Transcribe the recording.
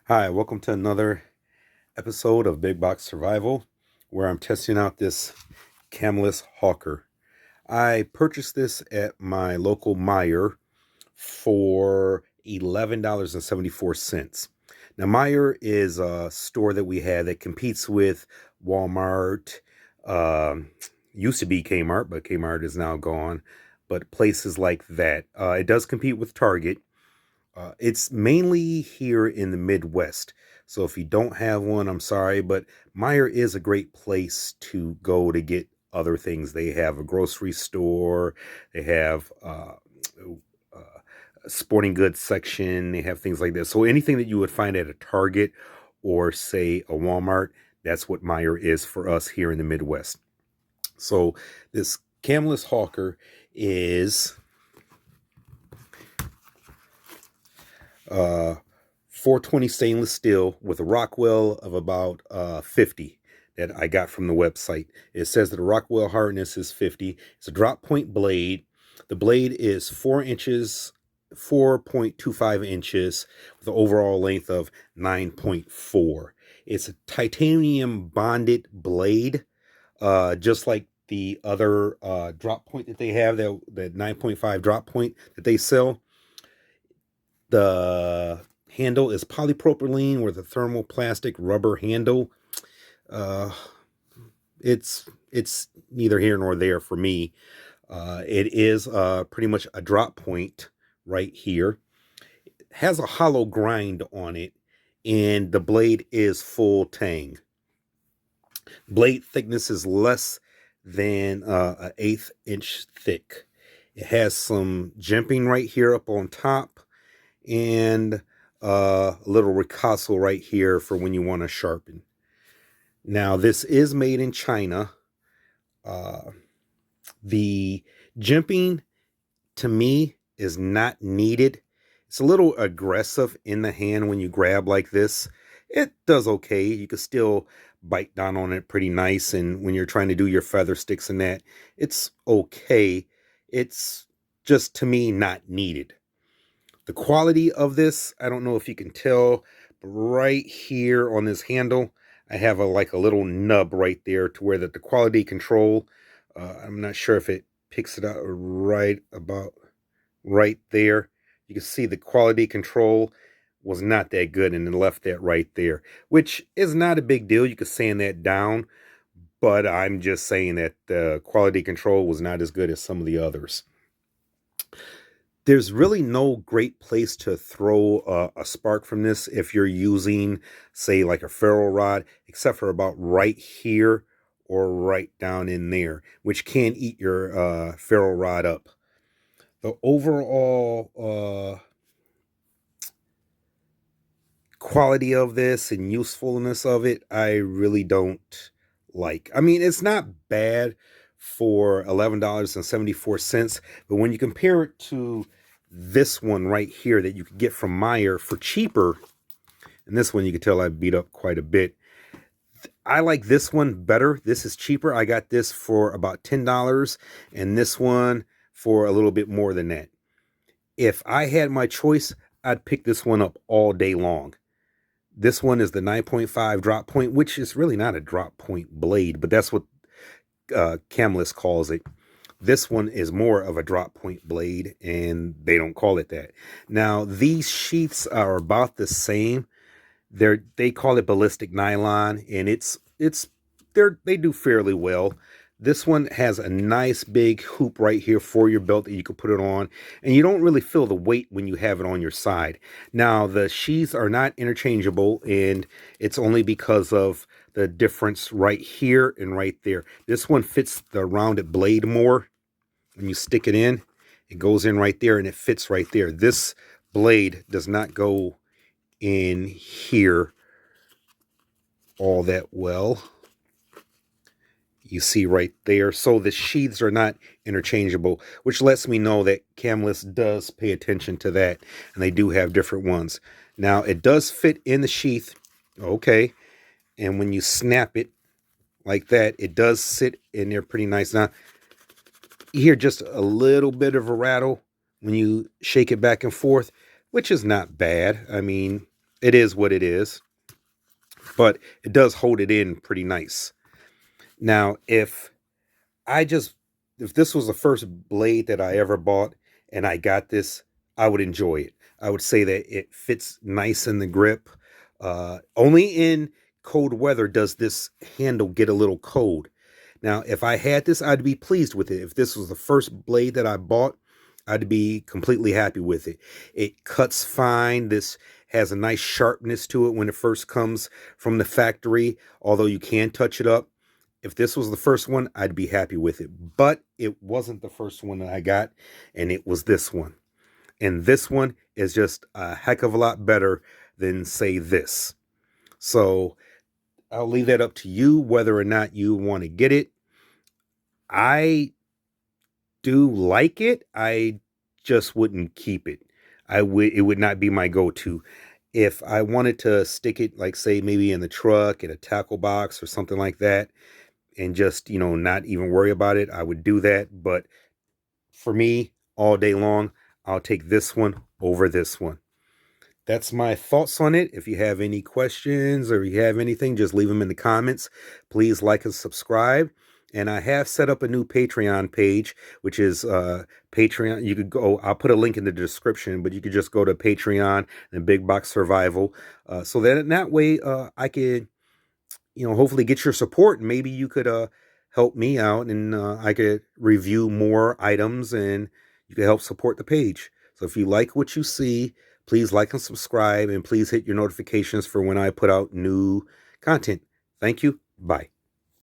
Hi, welcome to another episode of Big Box Survival, where I'm testing out this Camillus Hawker. I purchased this at my local Meijer for $11.74. Now, Meijer is a store that we had that competes with Walmart, used to be Kmart, but Kmart is now gone, but places like that. It does compete with Target. It's mainly here in the Midwest. So if you don't have one, I'm sorry, but Meijer is a great place to go to get other things. They have a grocery store, they have a sporting goods section, they have things like this. So anything that you would find at a Target or, say, a Walmart, that's what Meijer is for us here in the Midwest. So this Camillus Hawker is 420 stainless steel with a Rockwell of about 50 that I got from the website. It says that the Rockwell Hardness is 50. It's a drop point blade. The blade is 4.25 inches with an overall length of 9.4. It's a titanium bonded blade, just like the other drop point that they have, that 9.5 drop point that they sell. The handle is polypropylene with a thermoplastic rubber handle. Uh, it's neither here nor there for me. It is pretty much a drop point right here. It has a hollow grind on it, and the blade is full Tang. Blade thickness is less than an eighth inch thick. It has some jimping right here up on top, and a little ricasso right here for when you want to sharpen. Now, this is made in China. The jimping, to me, is not needed. It's a little aggressive in the hand when you grab like this. It does okay. You can still bite down on it pretty nice, and when you're trying to do your feather sticks and that, it's okay. It's just, to me, not needed. The quality of this, I don't know if you can tell, but right here on this handle, I have like a little nub right there to where that the quality control, I'm not sure if it picks it out right about right there. You can see the quality control was not that good, and it left that right there, which is not a big deal. You could sand that down, but I'm just saying that the quality control was not as good as some of the others. There's really no great place to throw a spark from this if you're using, say, like a ferro rod, except for about right here or right down in there, which can eat your ferro rod up. The overall quality of this and usefulness of it, I really don't like. I mean, it's not bad for $11.74, but when you compare it to this one right here that you could get from Meijer for cheaper, and this one you can tell I beat up quite a bit. I like this one better. This is cheaper. I got this for about $10, and this one for a little bit more than that. If I had my choice, I'd pick this one up all day long. This one is the 9.5 drop point, which is really not a drop point blade, but that's what Camillus calls it. This one is more of a drop point blade, and they don't call it that. Now, these sheaths are about the same. They call it ballistic nylon, and they do fairly well. This one has a nice big hoop right here for your belt that you can put it on, and you don't really feel the weight when you have it on your side. Now, the sheaths are not interchangeable, and it's only because of the difference right here and right there. This one fits the rounded blade more. When you stick it in, it goes in right there, and it fits right there. This blade does not go in here all that well. You see right there. So the sheaths are not interchangeable, which lets me know that Camillus does pay attention to that, and they do have different ones. Now, it does fit in the sheath, okay, and when you snap it like that, it does sit in there pretty nice. Now, you hear just a little bit of a rattle when you shake it back and forth, which is not bad. I mean, it is what it is, but it does hold it in pretty nice. Now, I just, if this was the first blade that I ever bought and I got this, I would enjoy it. I would say that it fits nice in the grip. Only in cold weather does this handle get a little cold. Now, if I had this, I'd be pleased with it. If this was the first blade that I bought, I'd be completely happy with it. It cuts fine. This has a nice sharpness to it when it first comes from the factory, although you can touch it up. If this was the first one, I'd be happy with it. But it wasn't the first one that I got, and it was this one. And this one is just a heck of a lot better than, say, this. So I'll leave that up to you whether or not you want to get it. I do like it. I just wouldn't keep it. It would not be my go-to. If I wanted to stick it, like, say, maybe in the truck, in a tackle box or something like that, and just, not even worry about it, I would do that. But for me, all day long, I'll take this one over this one. That's my thoughts on it. If you have any questions or you have anything, just leave them in the comments. Please like and subscribe. And I have set up a new Patreon page, which is Patreon. You could go, I'll put a link in the description, but you could just go to Patreon and Big Box Survival. So that in that way, I could, hopefully get your support. Maybe you could help me out, and I could review more items, and you could help support the page. So if you like what you see, please like and subscribe, and please hit your notifications for when I put out new content. Thank you. Bye.